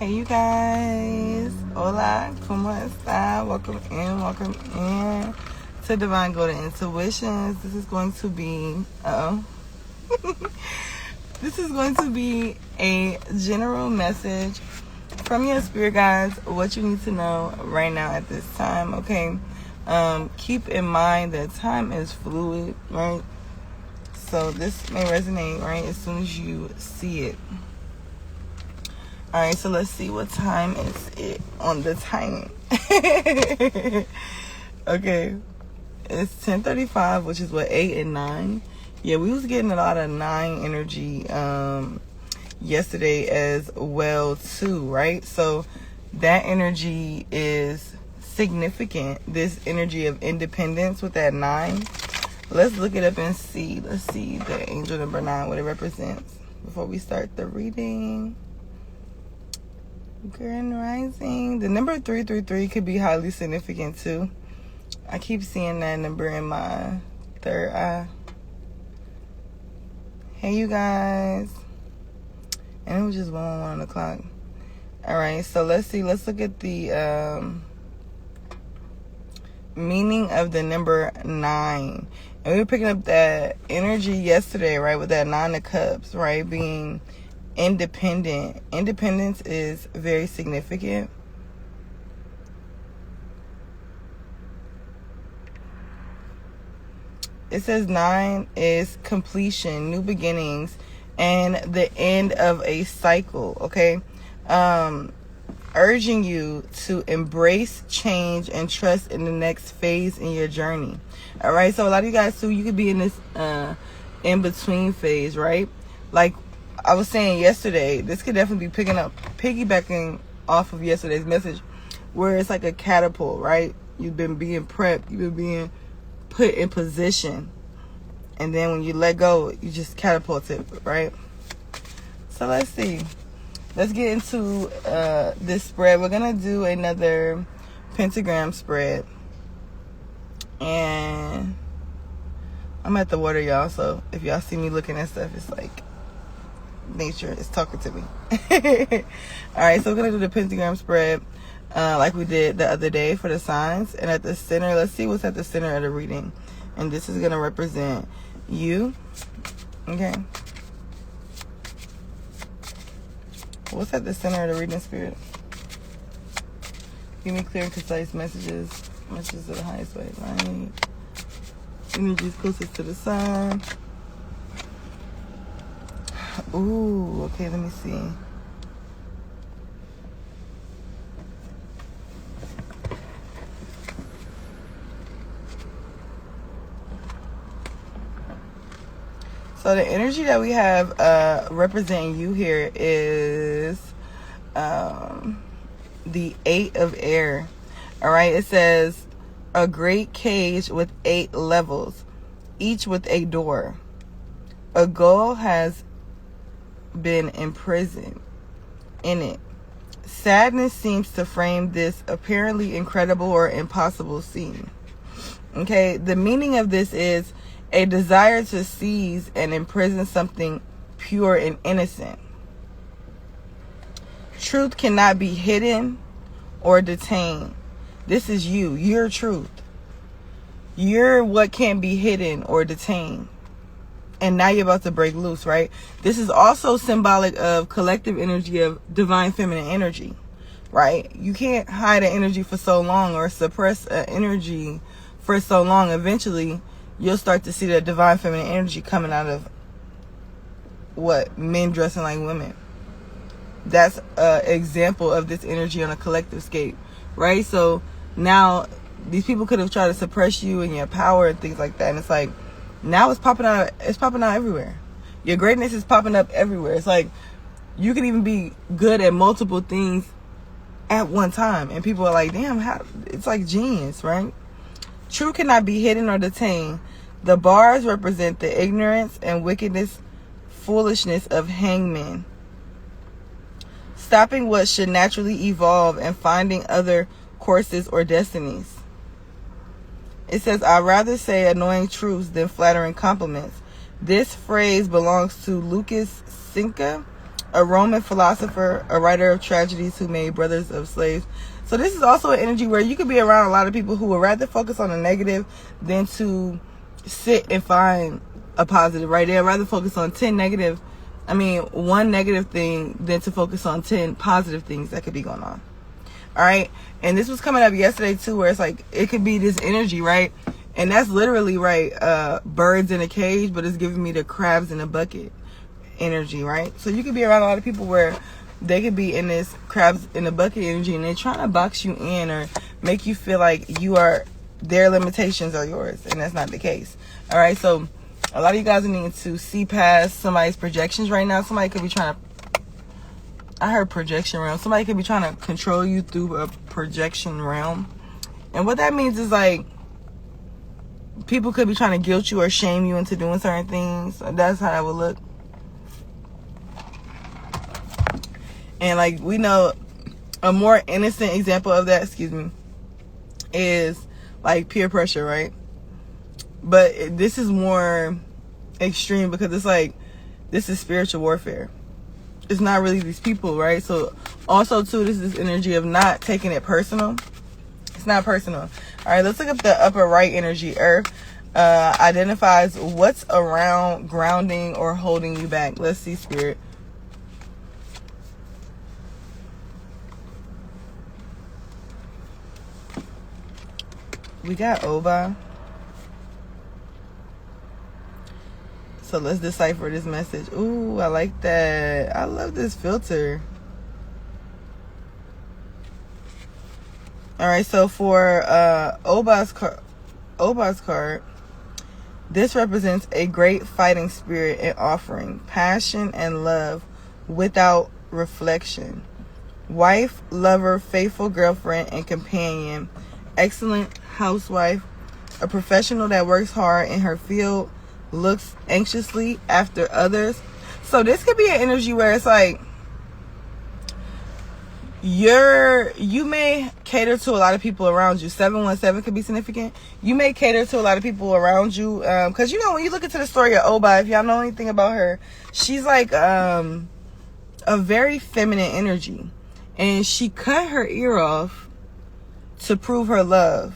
Hey you guys, hola, como esta? Welcome in to Divine Golden Intuitions. This is going to be, this is going to be a general message from your spirit guides, what you need to know right now at this time, okay? Keep in mind that time is fluid, right? So this may resonate, right, as soon as you see it. All right, so let's see what time is it on the timing. Okay, it's 10:35, which is what, 8 and 9. Yeah, we was getting a lot of 9 energy yesterday as well too, right? So that energy is significant. This energy of independence with that 9. Let's look it up and see. Let's see the angel number 9, what it represents before we start the reading. Grand Rising. The number 333 could be highly significant too. I keep seeing that number in my third eye. Hey you guys. And it was just 1 o'clock. Alright, so let's see. Let's look at the meaning of the number 9. And we were picking up that energy yesterday, right? With that 9 of Cups, right? Being independent. Independence is very significant. It says 9 is completion, new beginnings, and the end of a cycle, okay? Urging you to embrace change and trust in the next phase in your journey. All right, so a lot of you guys too, you could be in this in-between phase, right? Like I was saying yesterday, this could definitely be piggybacking off of yesterday's message, where it's like a catapult, right? You've been being prepped, you've been being put in position, and then when you let go, you just catapult it, right? So let's see. Let's get into this spread. We're gonna do another pentagram spread, and I'm at the water, y'all, so if y'all see me looking at stuff, it's like nature is talking to me. All right, so we're gonna do the pentagram spread like we did the other day for the signs, and at the center, let's see what's at the center of the reading. And this is gonna represent you. Okay, what's at the center of the reading, spirit? Give me clear and concise messages of the highest way, right? Energies closest to the sun. Ooh, okay, let me see. So the energy that we have representing you here is the 8 of air. All right, it says a great cage with 8 levels, each with a door. A goal has been imprisoned in it. Sadness seems to frame this apparently incredible or impossible scene. Okay, the meaning of this is a desire to seize and imprison something pure and innocent. Truth cannot be hidden or detained. This is you. You're truth. You're what can't be hidden or detained. And now you're about to break loose, right? This is also symbolic of collective energy of divine feminine energy, right? You can't hide an energy for so long or suppress an energy for so long. Eventually, you'll start to see the divine feminine energy coming out of what? Men dressing like women. That's an example of this energy on a collective scale, right? So now these people could have tried to suppress you and your power and things like that. And it's like, now it's popping out everywhere. Your greatness is popping up everywhere. It's like you can even be good at multiple things at one time. And people are like, damn, how? It's like genius, right? Truth cannot be hidden or detained. The bars represent the ignorance and wickedness, foolishness of hangmen. Stopping what should naturally evolve and finding other courses or destinies. It says, I'd rather say annoying truths than flattering compliments. This phrase belongs to Lucas Cinca, a Roman philosopher, a writer of tragedies who made brothers of slaves. So this is also an energy where you could be around a lot of people who would rather focus on the negative than to sit and find a positive, right? They'd rather focus on one negative thing than to focus on 10 positive things that could be going on. All right. And this was coming up yesterday too, where it's like, it could be this energy, right? And that's literally, right, birds in a cage, but it's giving me the crabs in a bucket energy, right? So you could be around a lot of people where they could be in this crabs in a bucket energy, and they're trying to box you in or make you feel like their limitations are yours, and that's not the case. All right, so a lot of you guys are needing to see past somebody's projections right now. Somebody could be trying to, I heard projection realm. Somebody could be trying to control you through a projection realm. And what that means is like, people could be trying to guilt you or shame you into doing certain things. That's how that would look. And like, we know a more innocent example of that, is like peer pressure, right? But this is more extreme because it's like, this is spiritual warfare. It's not really these people, right? So also too, this is energy of not taking it personal. It's not personal. All right, let's look up the upper right energy. Earth identifies what's around grounding or holding you back. Let's see, Spirit. We got Oba. So let's decipher this message. Ooh, I like that. I love this filter. All right, so for Oba's card, this represents a great fighting spirit and offering passion and love without reflection. Wife, lover, faithful girlfriend, and companion. Excellent housewife, a professional that works hard in her field, looks anxiously after others. So this could be an energy where it's like, you may cater to a lot of people around you. 717 could be significant. You may cater to a lot of people around you, because you know, when you look into the story of Oba, if y'all know anything about her, she's like a very feminine energy, and she cut her ear off to prove her love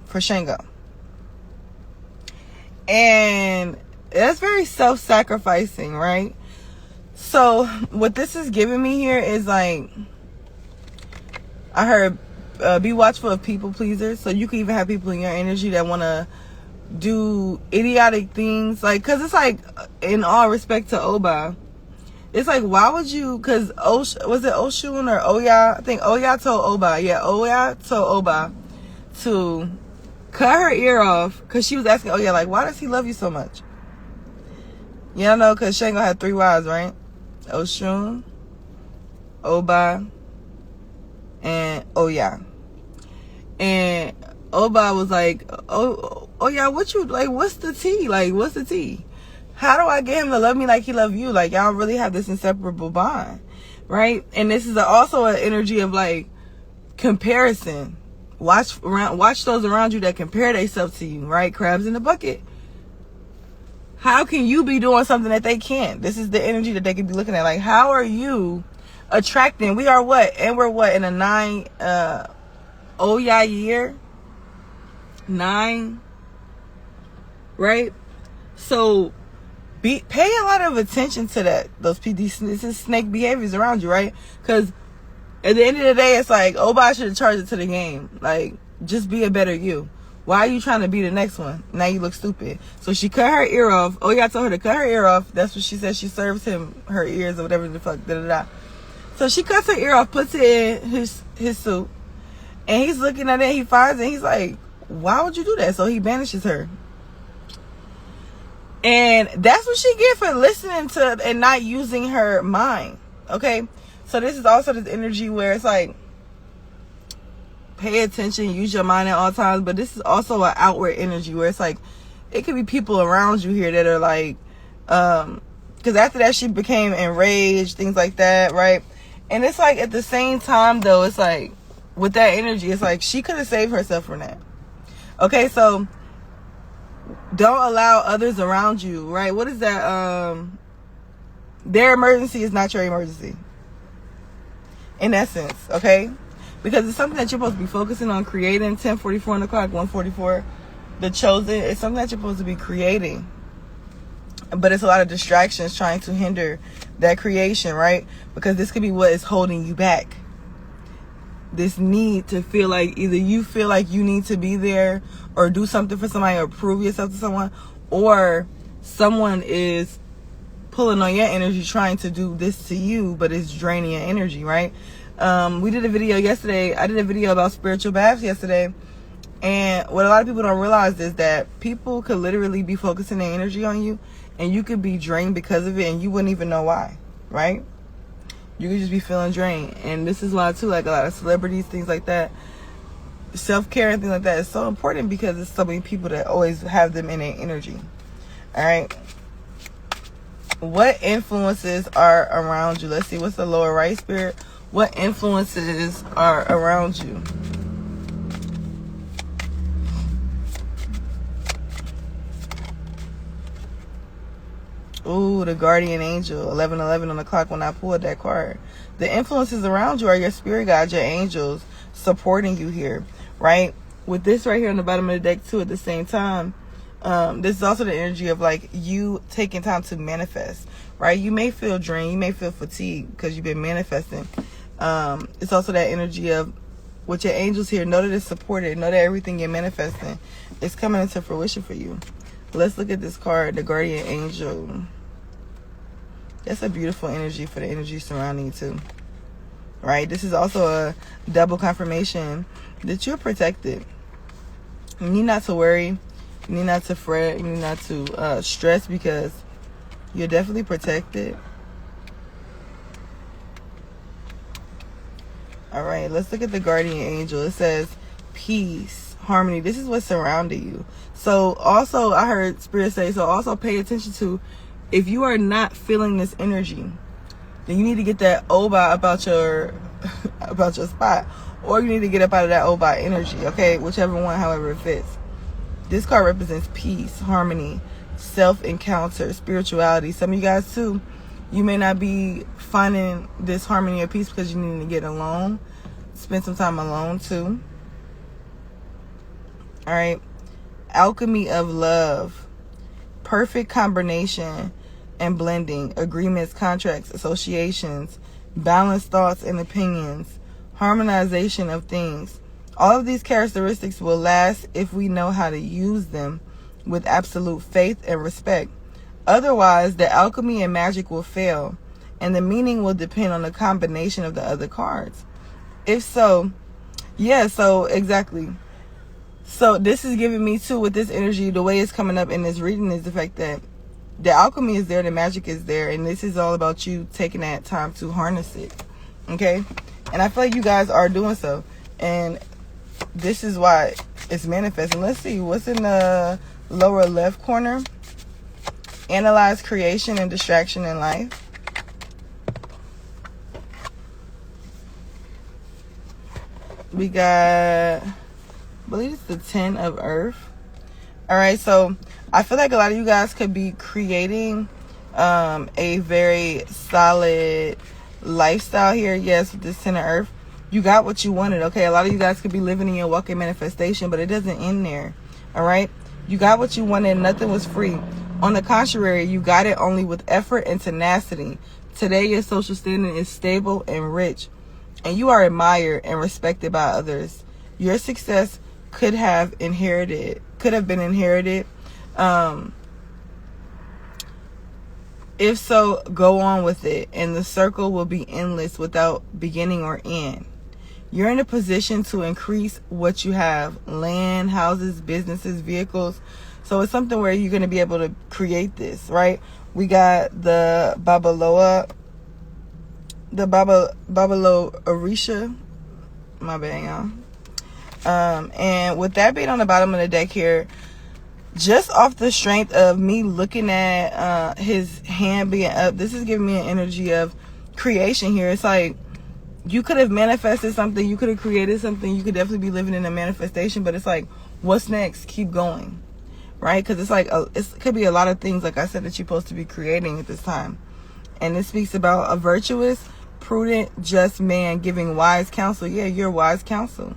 for Shango. And that's very self-sacrificing, right? So what this is giving me here is like, I heard be watchful of people pleasers. So you can even have people in your energy that want to do idiotic things, like, because it's like, in all respect to Oba, it's like, why would you, because was it Oshun or Oya? I think Oya told Oba. Yeah, Oya told Oba to cut her ear off because she was asking Oya, like, why does he love you so much? You know, because Shango had 3 wives, right? Oshun, Oba, and Oya. And Oba was like, Oya, what you, like, what's the tea? Like, what's the tea? How do I get him to love me like he loved you? Like, y'all really have this inseparable bond, right? And this is also an energy of like comparison. Watch those around you that compare themselves to you, right? Crabs in the bucket. How can you be doing something that they can't? This is the energy that they could be looking at. Like, how are you attracting? We are what? And we're what? In a 9 Oya year? 9, right? So pay a lot of attention to that. This is snake behaviors around you, right? Because at the end of the day, it's like, Oba should have charged it to the game. Like, just be a better you. Why are you trying to be the next one? Now you look stupid. So she cut her ear off. Oya told her to cut her ear off. That's what she said. She serves him her ears or whatever the fuck. So she cuts her ear off, puts it in his suit, and he's looking at it. He finds it. He's like, why would you do that? So he banishes her. And that's what she get for listening to and not using her mind. Okay? So this is also this energy where it's like, pay attention, use your mind at all times. But this is also an outward energy where it's like, it could be people around you here that are like, because after that she became enraged, things like that, right? And it's like, at the same time though, it's like, with that energy, it's like she could have saved herself from that. Okay, so don't allow others around you, right? What is that? their emergency is not your emergency. In essence, okay? Because it's something that you're supposed to be focusing on creating. 10:44 on the clock, 1:44. The chosen. It's something that you're supposed to be creating. But it's a lot of distractions trying to hinder that creation, right? Because this could be what is holding you back. This need to feel like either you feel like you need to be there or do something for somebody or prove yourself to someone, or someone is pulling on your energy trying to do this to you, but it's draining your energy, right? We did a video yesterday. I did a video about spiritual baths yesterday. And what a lot of people don't realize is that people could literally be focusing their energy on you, and you could be drained because of it, and you wouldn't even know why, right? You could just be feeling drained. And this is why, too, like a lot of celebrities, things like that, self-care and things like that is so important, because there's so many people that always have them in their energy. All right. What influences are around you? Let's see. What's the lower right, Spirit? What influences are around you? Ooh, the guardian angel, 11:11 on the clock when I pulled that card. The influences around you are your spirit guides, your angels supporting you here, right? With this right here on the bottom of the deck too at the same time, this is also the energy of like you taking time to manifest, right? You may feel drained, you may feel fatigued because you've been manifesting. It's also that energy of with your angels here, know that it's supported, know that everything you're manifesting is coming into fruition for you. Let's look at this card, the guardian angel. That's a beautiful energy for the energy surrounding you too, right? This is also a double confirmation that you're protected. You need not to worry. You need not to fret. You need not to stress, because you're definitely protected. All right, let's look at the guardian angel. It says peace, harmony. This is what's surrounding you. So also, I heard Spirit say, so also pay attention to, if you are not feeling this energy, then you need to get that Oba about your spot, or you need to get up out of that Oba energy, okay? Whichever one, however it fits. This card represents peace, harmony, self-encounter, spirituality. Some of you guys too, you may not be finding this harmony or peace because you need to get alone. Spend some time alone too. All right. Alchemy of love. Perfect combination and blending. Agreements, contracts, associations, balanced thoughts and opinions. Harmonization of things. All of these characteristics will last if we know how to use them with absolute faith and respect. Otherwise, the alchemy and magic will fail, and the meaning will depend on the combination of the other cards. If so, yeah, so exactly. So this is giving me too, with this energy, the way it's coming up in this reading is the fact that the alchemy is there, the magic is there, and this is all about you taking that time to harness it. Okay? And I feel like you guys are doing so. And this is why it's manifesting. Let's see what's in the lower left corner. Analyze creation and distraction in life. We got, I believe it's the 10 of Earth. All right, so I feel like a lot of you guys could be creating a very solid lifestyle here. Yes, with this 10 of Earth. You got what you wanted, okay? A lot of you guys could be living in your walking manifestation, but it doesn't end there, all right? You got what you wanted. Nothing was free. On the contrary, you got it only with effort and tenacity. Today, your social standing is stable and rich, and you are admired and respected by others. Your success could have been inherited. If so, go on with it, and the circle will be endless without beginning or end. You're in a position to increase what you have: land, houses, businesses, vehicles. So it's something where you're going to be able to create this, right? We got the Babaloa Orisha. My bad, y'all. And with that being on the bottom of the deck here, just off the strength of me looking at his hand being up, this is giving me an energy of creation here. It's like you could have manifested something, you could have created something, you could definitely be living in a manifestation, but it's like, what's next? Keep going, right? Because it's like it could be a lot of things, like I said, that you're supposed to be creating at this time. And it speaks about a virtuous, prudent, just man giving wise counsel. Yeah, you're wise counsel.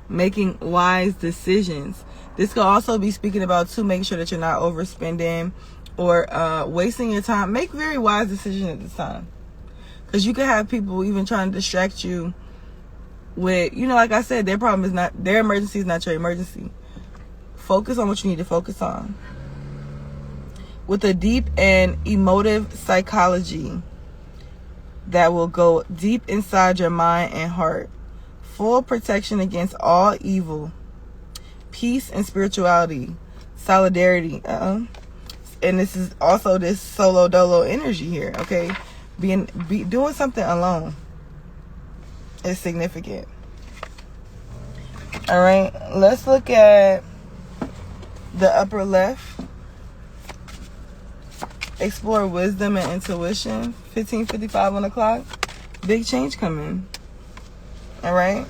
Making wise decisions. This could also be speaking about to make sure that you're not overspending or wasting your time. Make very wise decisions at this time. Because you could have people even trying to distract you with, like I said, their problem is not, their emergency is not your emergency. Focus on what you need to focus on. With a deep and emotive psychology that will go deep inside your mind and heart. Full protection against all evil. Peace and spirituality. Solidarity. And this is also this solo dolo energy here, okay? Doing something alone is significant. All right, let's look at the upper left. Explore wisdom and intuition. 15:55 on the clock. Big change coming. All right.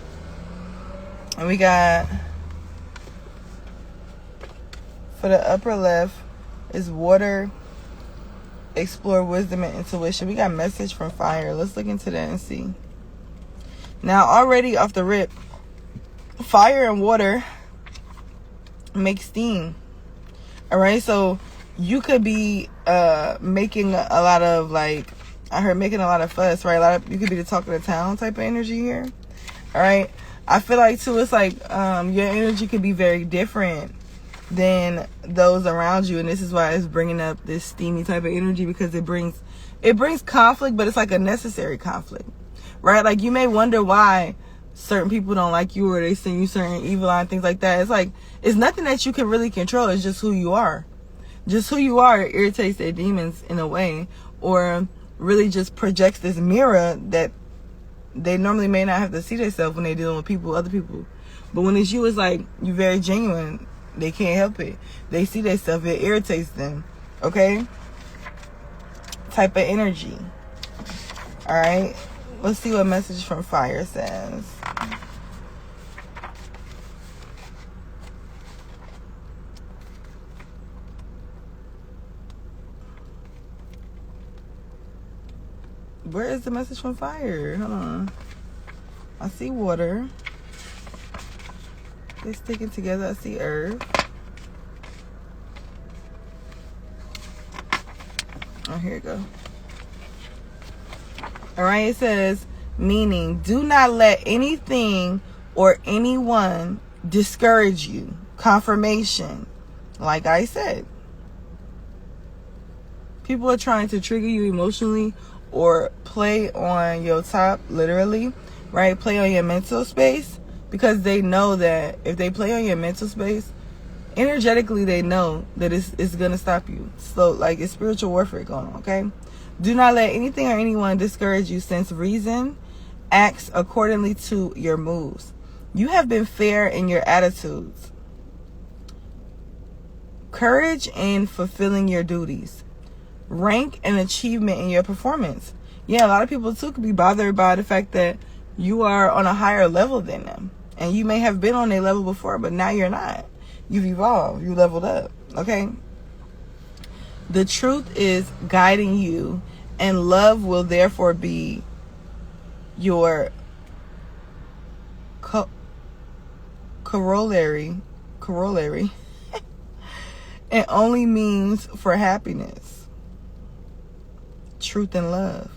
And we got, for the upper left, is water. Explore wisdom and intuition. We got message from fire. Let's look into that and see. Now, already off the rip, fire and water make steam. All right. So you could be making a lot of, like, I heard making a lot of fuss, right? You could be the talk of the town type of energy here. All right. I feel like too, it's like your energy could be very different than those around you, and this is why it's bringing up this steamy type of energy, because it brings conflict, but it's like a necessary conflict, right? Like, you may wonder why certain people don't like you, or they send you certain evil eye and things like that. It's like, it's nothing that you can really control. It's just who you are. Just who you are irritates their demons in a way, or really just projects this mirror that they normally may not have to see themselves when they're dealing with other people. But when it's you, it's like, you're very genuine. They can't help it. They see themselves. It irritates them. Okay? Type of energy. All right? Let's see what message from fire says. Where is the message from fire? Hold on. I see water. They're sticking together. I see earth. Oh, here you go. All right, it says, meaning, do not let anything or anyone discourage you. Confirmation. Like I said, people are trying to trigger you emotionally or play on your top, literally, right? Play on your mental space, because they know that if they play on your mental space, energetically, they know that it's going to stop you. So, like, it's spiritual warfare going on, okay? Do not let anything or anyone discourage you, since reason acts accordingly to your moves. You have been fair in your attitudes. Courage in fulfilling your duties. Rank and achievement in your performance. Yeah, a lot of people, too, could be bothered by the fact that you are on a higher level than them. And you may have been on their level before, but now you're not. You've evolved. You leveled up. Okay? The truth is guiding you, and love will therefore be your corollary and only means for happiness. Truth and love.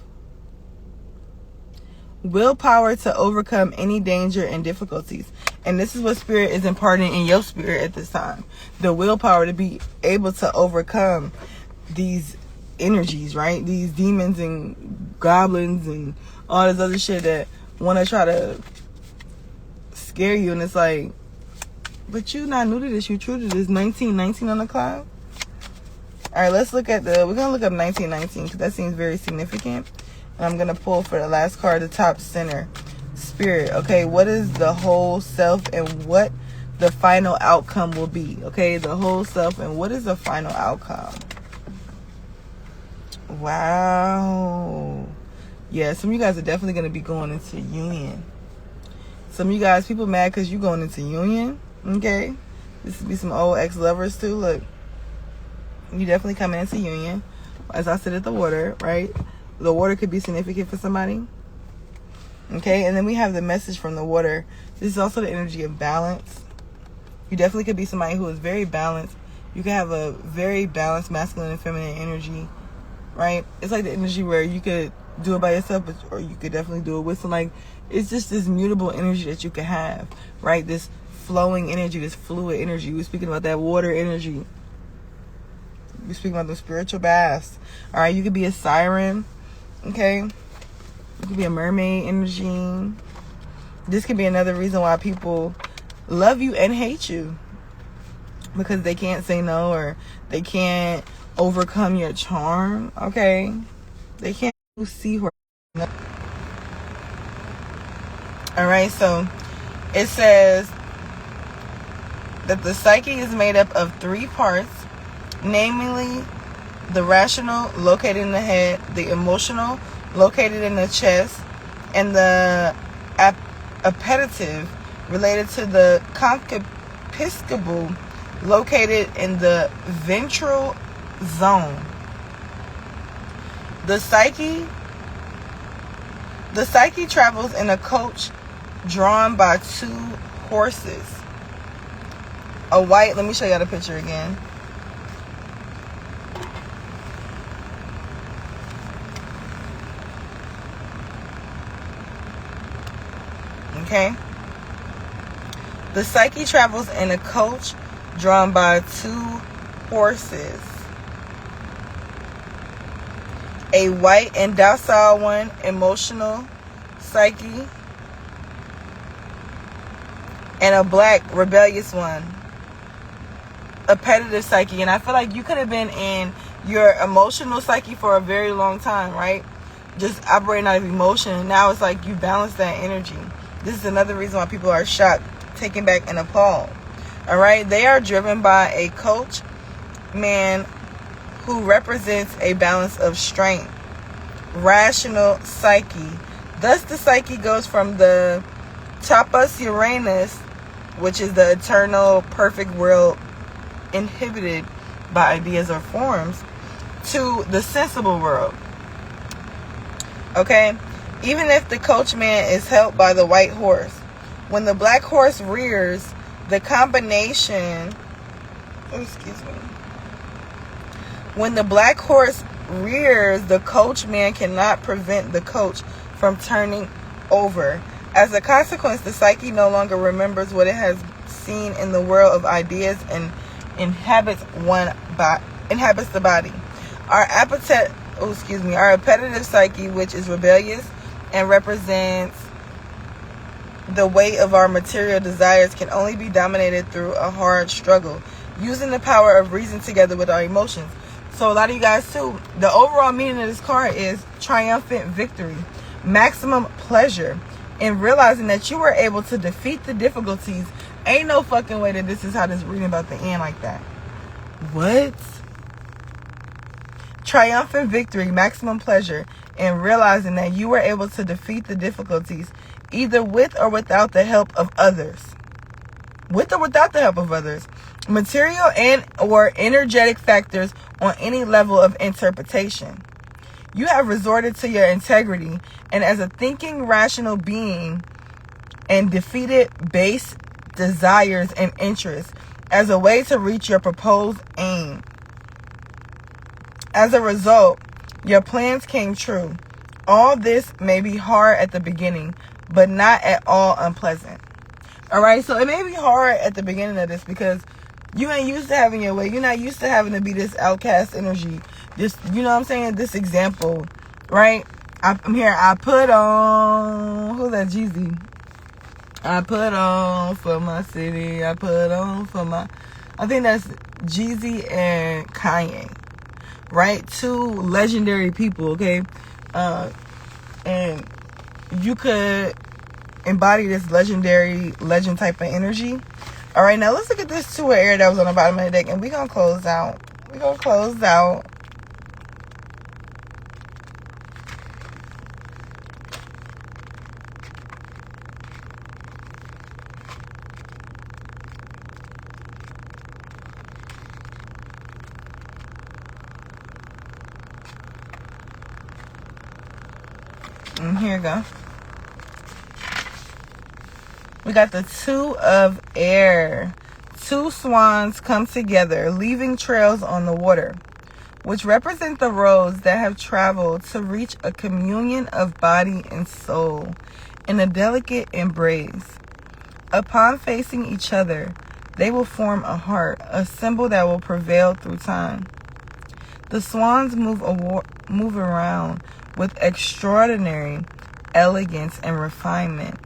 Willpower to overcome any danger and difficulties. And this is what Spirit is imparting in your spirit at this time. The willpower to be able to overcome these energies, right? These demons and goblins and all this other shit that want to try to scare you. And it's like, but you not new to this. You true to this. 1919 on the clock. All right, let's look at we're going to look up 1919 because that seems very significant. And I'm going to pull for the last card, the top center. Spirit, okay, what is the whole self and what the final outcome will be? Okay, the whole self and what is the final outcome? Wow. Yeah, some of you guys are definitely going to be going into union. Some of you guys, people mad because you're going into union. Okay, this would be some old ex-lovers too. Look, you definitely coming into union. as I sit at the water, right? The water could be significant for somebody. Okay, and then we have the message from the water. This is also the energy of balance. You definitely could be somebody who is very balanced. You can have a very balanced masculine and feminine energy, right? It's like the energy where you could do it by yourself, or you could definitely do it with somebody. It's just this mutable energy that you can have, right? This flowing energy, this fluid energy. We're speaking about that water energy. We're speaking about the spiritual baths. All right, you could be a siren, okay? You could be a mermaid energy. This could be another reason why people love you and hate you, because they can't say no, or they can't overcome your charm, okay? They can't see her. All right, so it says that the psyche is made up of 3 parts, namely the rational, located in the head, the emotional, located in the chest, and the appetitive, related to the concupiscible, located in the ventral zone. The psyche travels in a coach drawn by 2 horses. A white, let me show y'all the picture again. Okay? The psyche travels in a coach drawn by 2 horses. A white and docile one, emotional psyche, and a black, rebellious one, appetitive psyche. And I feel like you could have been in your emotional psyche for a very long time, right? Just operating out of emotion. And now it's like you balance that energy. This is another reason why people are shocked, taken back, and appalled. All right? They are driven by a coach man who represents a balance of strength, rational psyche. Thus, the psyche goes from the tapas Uranus, which is the eternal, perfect world inhibited by ideas or forms, to the sensible world. Okay? Even if the coachman is helped by the white horse, when the black horse rears, the combination... Oh, excuse me. When the black horse rears, the coachman cannot prevent the coach from turning over. As a consequence, the psyche no longer remembers what it has seen in the world of ideas and inhabits the body. Our appetitive psyche, which is rebellious and represents the weight of our material desires, can only be dominated through a hard struggle, using the power of reason together with our emotions. So a lot of you guys too, the overall meaning of this card is triumphant victory, maximum pleasure in realizing that you were able to defeat the difficulties. Ain't no fucking way that this is how this reading about to end like that. What? Triumphant victory, maximum pleasure in realizing that you were able to defeat the difficulties, either with or without the help of others. With or without the help of others. Material and or energetic factors on any level of interpretation. You have resorted to your integrity and as a thinking, rational being, and defeated base desires and interests as a way to reach your proposed aim. As a result, your plans came true. All this may be hard at the beginning, but not at all unpleasant. All right, so it may be hard at the beginning of this because you ain't used to having your way. You're not used to having to be this outcast energy. This, you know what I'm saying? This example, right? I'm here. I put on, who's that? Jeezy. I put on for my city. I put on for my, I think that's Jeezy and Kanye, right? 2 legendary people, okay? And you could embody this legend type of energy. All right, now let's look at this 2 of air that was on the bottom of the deck, and we're gonna close out. Here you go. We got the Two of Air. Two swans come together, leaving trails on the water, which represent the roads that have traveled to reach a communion of body and soul in a delicate embrace. Upon facing each other, they will form a heart, a symbol that will prevail through time. The swans move around with extraordinary elegance and refinement.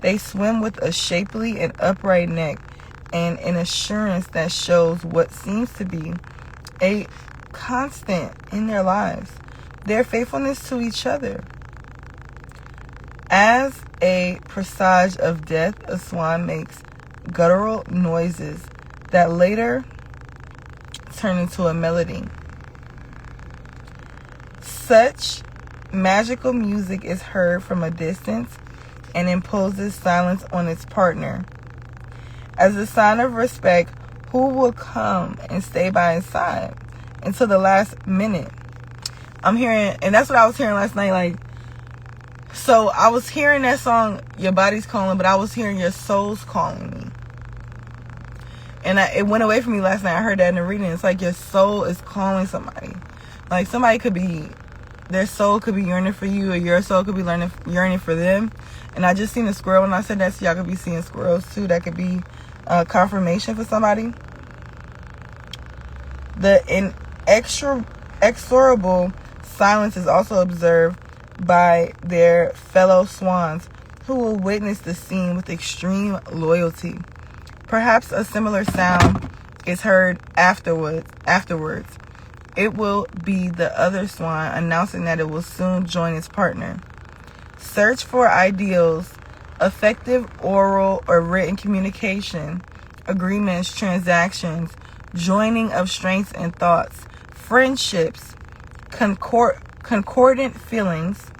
They swim with a shapely and upright neck and an assurance that shows what seems to be a constant in their lives, their faithfulness to each other. As a presage of death, a swan makes guttural noises that later turn into a melody. Such magical music is heard from a distance and imposes silence on its partner. As a sign of respect, who will come and stay by his side until the last minute? I'm hearing, and that's what I was hearing last night, like, so I was hearing that song, Your Body's Calling, but I was hearing Your Soul's Calling Me. And it went away from me last night. I heard that in the reading. It's like your soul is calling somebody. Like somebody could be, their soul could be yearning for you, or your soul could be yearning for them. And I just seen a squirrel when I said that, so y'all could be seeing squirrels too. That could be confirmation for somebody. The inexorable silence is also observed by their fellow swans, who will witness the scene with extreme loyalty. Perhaps a similar sound is heard afterwards. It will be the other swan announcing that it will soon join its partner. Search for ideals, effective oral or written communication, agreements, transactions, joining of strengths and thoughts, friendships, concordant feelings.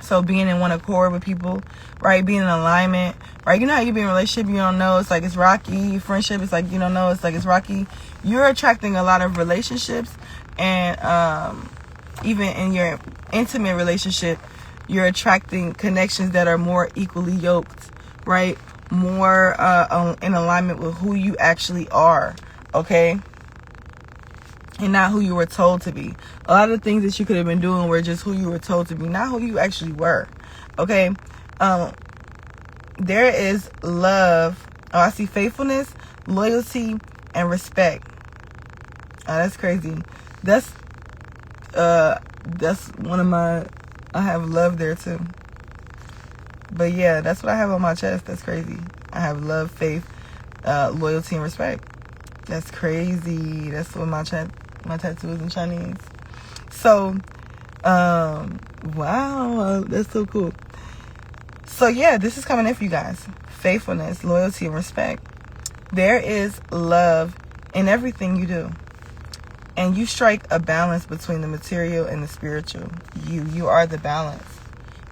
So being in one accord with people, right? Being in alignment, right? You know how you be in a relationship, you don't know, it's like it's rocky. Friendship, it's like you don't know, it's like it's rocky. You're attracting a lot of relationships, and even in your intimate relationship, you're attracting connections that are more equally yoked, right? More in alignment with who you actually are, okay? And not who you were told to be. A lot of the things that you could have been doing were just who you were told to be, not who you actually were. Okay? There is love. Oh, I see faithfulness, loyalty, and respect. Oh, that's crazy. That's one of my, I have love there too. But yeah, that's what I have on my chest. That's crazy. I have love, faith, loyalty, and respect. That's crazy. That's what my tattoo is in Chinese. So, wow, that's so cool. So yeah, this is coming in for you guys. Faithfulness, loyalty, and respect. There is love in everything you do. And you strike a balance between the material and the spiritual. You are the balance.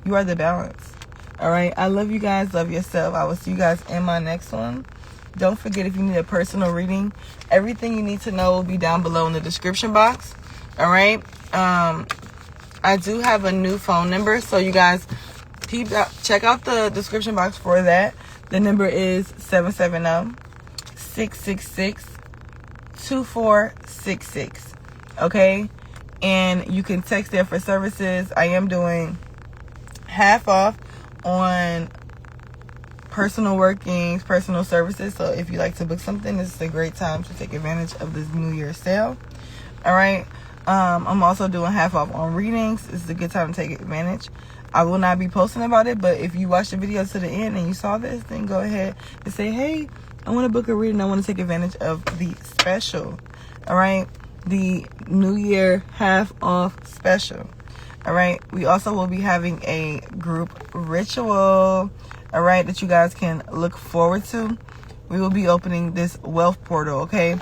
You are the balance. All right. I love you guys. Love yourself. I will see you guys in my next one. Don't forget, if you need a personal reading, everything you need to know will be down below in the description box. All right. I do have a new phone number, so you guys check out the description box for that. The number is 770-666-2466. Okay. And you can text there for services. I am doing half off on personal workings, personal services. So if you like to book something, this is a great time to take advantage of this New Year sale. All right. I'm also doing half off on readings. This is a good time to take advantage. I will not be posting about it, but if you watch the video to the end and you saw this, then go ahead and say, hey, I want to book a reading. I want to take advantage of the special. All right. The New Year half off special. All right. We also will be having a group ritual, all right, that you guys can look forward to. We will be opening this wealth portal, okay?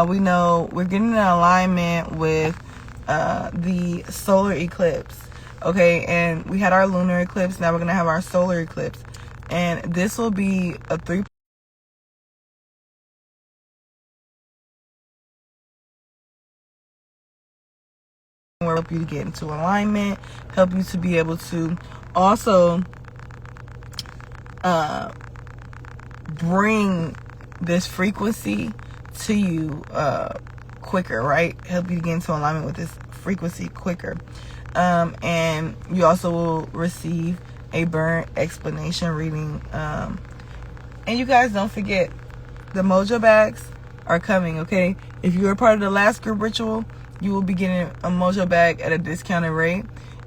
We know we're getting in alignment with the solar eclipse, okay? And we had our lunar eclipse. Now we're going to have our solar eclipse. And this will be a 3 1 help you to get into alignment, help you to be able to also bring this frequency to you quicker, right? Help you to get into alignment with this frequency quicker. And you also will receive a burn explanation reading. And you guys don't forget, the mojo bags are coming, okay? If you were part of the last group ritual, you will be getting a mojo bag at a discounted rate.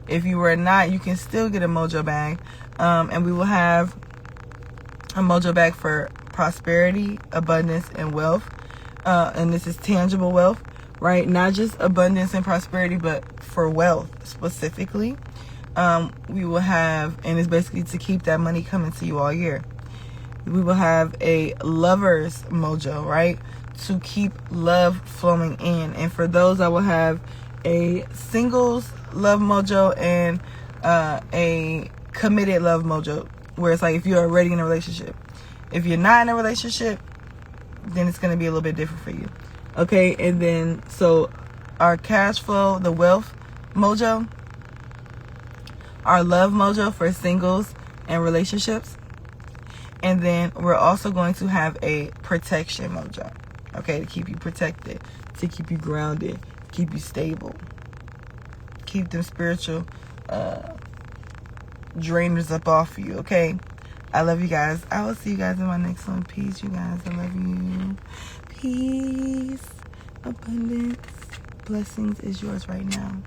If you were not, you can still get a mojo bag. And we will have a mojo bag for prosperity, abundance, and wealth. And this is tangible wealth, right? Not just abundance and prosperity, but for wealth specifically. We will have, and it's basically to keep that money coming to you all year. We will have a lover's mojo, right? To keep love flowing in. And for those, I will have a singles love mojo and a committed love mojo, where it's like if you're already in a relationship. If you're not in a relationship, then it's going to be a little bit different for you. Okay, and then so our cash flow, the wealth mojo, our love mojo for singles and relationships, and then we're also going to have a protection mojo, okay, to keep you protected, to keep you grounded, keep you stable, keep them spiritual drainers up off you, okay? I love you guys. I will see you guys in my next one. Peace, you guys. I love you. Peace, abundance, blessings is yours right now.